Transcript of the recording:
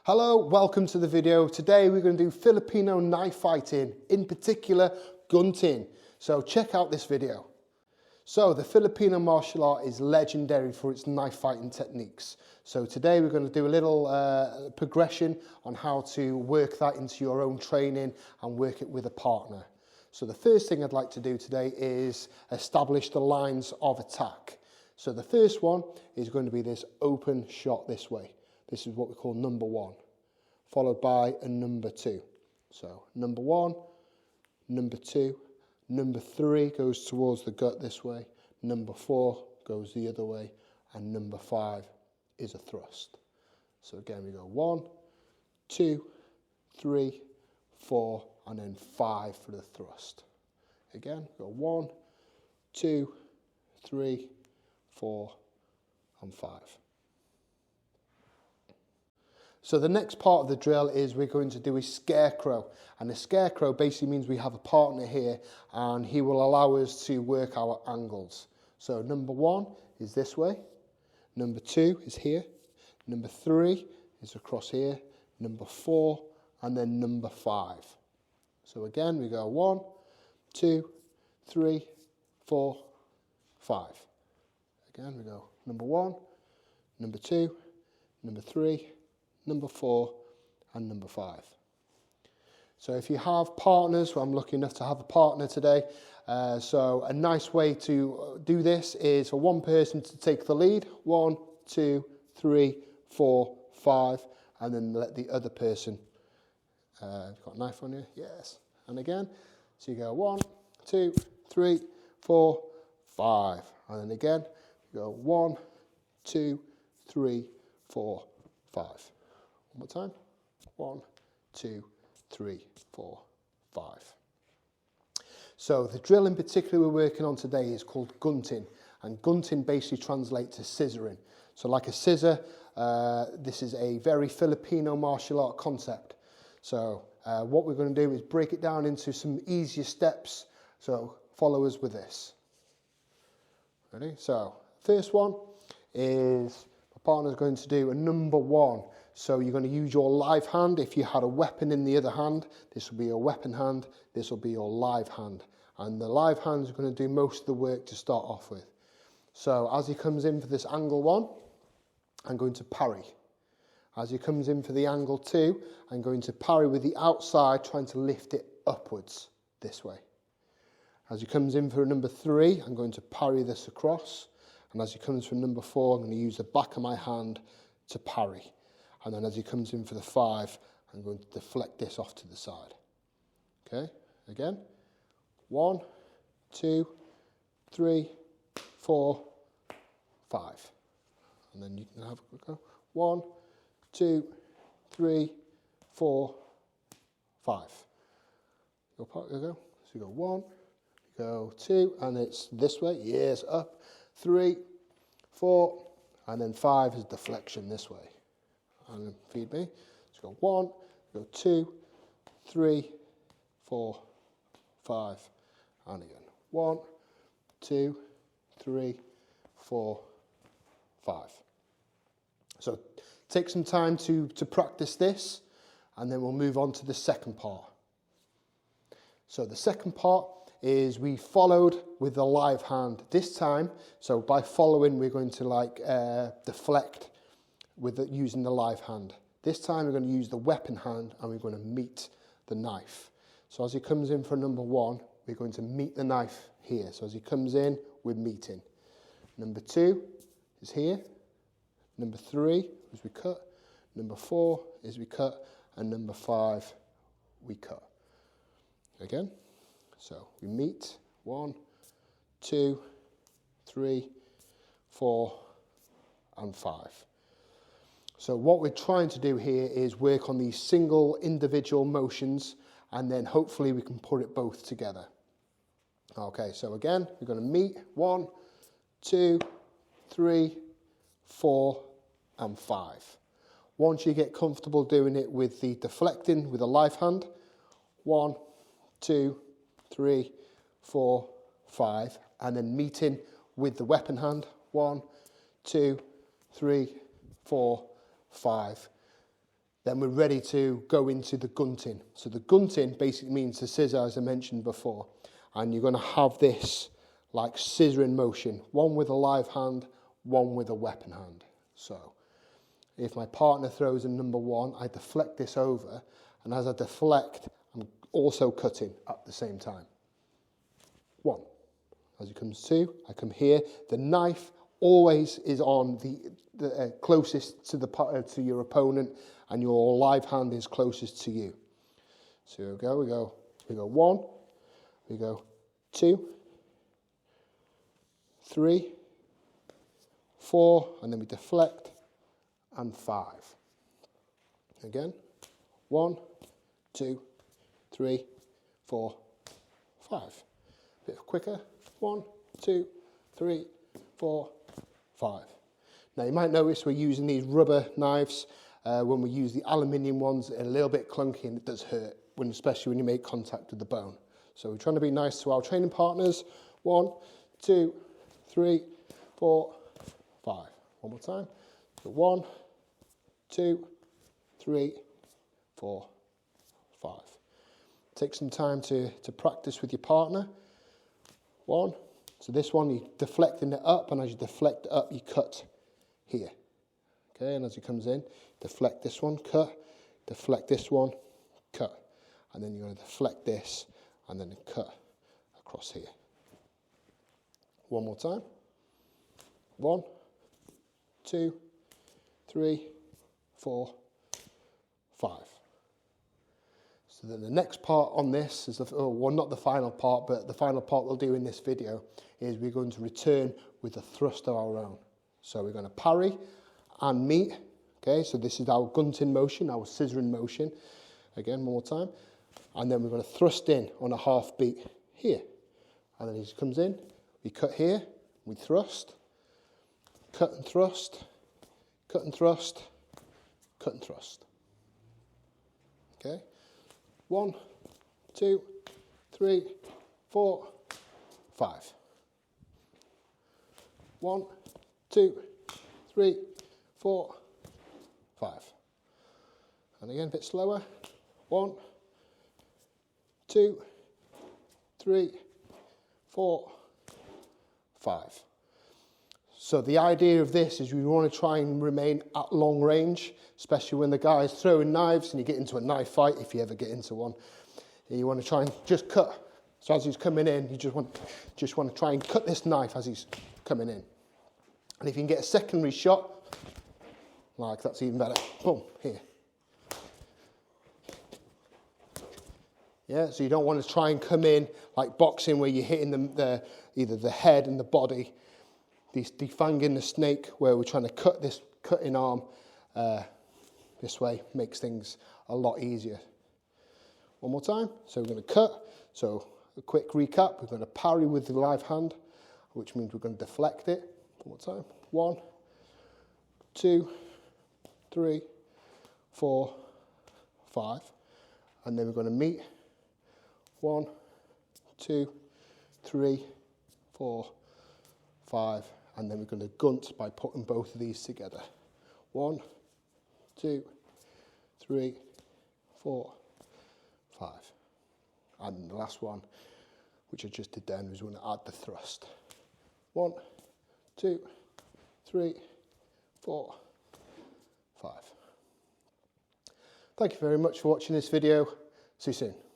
Hello, welcome to the video. Today we're going to do Filipino knife fighting, in particular gunting. So check out this video. So the Filipino martial art is legendary for its knife fighting techniques. So today we're going to do a little progression on how to work that into your own training and work it with a partner. So the first thing I'd like to do today is establish the lines of attack. So the first one is going to be this open shot this way. This is what we call number one, followed by a number two. So number one, number two, number three goes towards the gut this way, number four goes the other way, and number five is a thrust. So again, we go 1, 2, 3, 4, and then 5 for the thrust. Again, we go 1, 2, 3, 4, and 5. So the next part of the drill is we're going to do a scarecrow. And a scarecrow basically means we have a partner here and he will allow us to work our angles. So number one is this way. Number two is here. Number three is across here. Number four and then number five. So again, we go 1, 2, 3, 4, 5. Again, we go number one, number two, number three, number four, and number five. So if you have partners, well, I'm lucky enough to have a partner today, so a nice way to do this is for one person to take the lead, 1, 2, 3, 4, 5, and then let the other person, got a knife on you? Yes. And again, so you go 1, 2, 3, 4, 5, and then again, you go 1, 2, 3, 4, 5. One more time. 1, 2, 3, 4, 5. So the drill in particular we're working on today is called gunting. And gunting basically translates to scissoring. So like a scissor, this is a very Filipino martial art concept. So what we're going to do is break it down into some easier steps. So follow us with this. Ready? So first one is my partner's going to do a number one. So you're going to use your live hand. If you had a weapon in the other hand, this will be your weapon hand, this will be your live hand. And the live hand is going to do most of the work to start off with. So as he comes in for this angle one, I'm going to parry. As he comes in for the angle two, I'm going to parry with the outside, trying to lift it upwards this way. As he comes in for a number three, I'm going to parry this across. And as he comes for number four, I'm going to use the back of my hand to parry. And then as he comes in for the 5, I'm going to deflect this off to the side. Okay, again. 1, 2, 3, 4, 5. And then you can have a go. 1, 2, 3, 4, 5. Your part, you go. So you go 1, you go 2, and it's this way. Yes, up. 3, 4, and then 5 is deflection this way. And feed me. So go 1, go 2, 3, 4, 5, and again. 1, 2, 3, 4, 5. So take some time to practice this, and then we'll move on to the second part. So the second part is we followed with the live hand this time. So by following, we're going to deflect with using the live hand. This time we're going to use the weapon hand and we're going to meet the knife. So as he comes in for number one, we're going to meet the knife here. So as he comes in, we're meeting. Number two is here. Number three is we cut. Number four is we cut. And number 5, we cut. Again. So we meet. 1, 2, 3, 4, and 5. So what we're trying to do here is work on these single individual motions, and then hopefully we can put it both together. Okay, so again, we're going to meet. 1, 2, 3, 4, and 5. Once you get comfortable doing it with the deflecting with a live hand, 1, 2, 3, 4, 5, and then meeting with the weapon hand. 1, 2, 3, 4, 5. then we're ready to go into the gunting. So the gunting basically means the scissor, as I mentioned before. And you're going to have this like scissoring motion, one with a live hand, one with a weapon hand. So if my partner throws a number 1, I deflect this over, and as I deflect, I'm also cutting at the same time. 1. As it comes 2, I come here. The knife always is on the closest to your opponent, and your live hand is closest to you. So we go 1, we go 2, 3, 4, and then we deflect, and 5. Again, 1, 2, 3, 4, 5. A bit quicker. 1, 2, 3, 4, 5. Now you might notice we're using these rubber knives. When we use the aluminium ones, they're a little bit clunky and it does hurt, especially when you make contact with the bone. So we're trying to be nice to our training partners. 1, 2, 3, 4, 5. One more time. So 1, 2, 3, 4, 5. Take some time to practice with your partner. 1. So this one, you're deflecting it up, and as you deflect it up, you cut here. Okay, and as it comes in, deflect this one, cut, deflect this one, cut. And then you're going to deflect this, and then cut across here. One more time. 1, 2, 3, 4, 5. So then the next part on this is, well, not the final part, but the final part we'll do in this video is we're going to return with a thrust of our own. So we're going to parry and meet. Okay, so this is our gunting motion, our scissoring motion. Again, one more time. And then we're going to thrust in on a half beat here. And then he comes in, we cut here, we thrust, cut and thrust, cut and thrust, cut and thrust. Okay. 1, 2, 3, 4, 5. 1, 2, 3, 4, 5. And again, a bit slower. 1, 2, 3, 4, 5. So the idea of this is we want to try and remain at long range, especially when the guy's throwing knives and you get into a knife fight, if you ever get into one. You want to try and just cut. So as he's coming in, you just want to try and cut this knife as he's coming in. And if you can get a secondary shot, like that's even better. Boom, here. Yeah, so you don't want to try and come in like boxing where you're hitting either the head and the body. Defanging the snake where we're trying to cut this cutting arm this way makes things a lot easier. One more time. So we're going to cut. So a quick recap. We're going to parry with the live hand, which means we're going to deflect it. One more time. 1, 2, 3, 4, 5. And then we're going to meet. 1, 2, 3, 4, 5. And then we're going to gunt by putting both of these together. 1, 2, 3, 4, 5. And the last one, which I just did then, is we're going to add the thrust. 1, 2, 3, 4, 5. Thank you very much for watching this video. See you soon.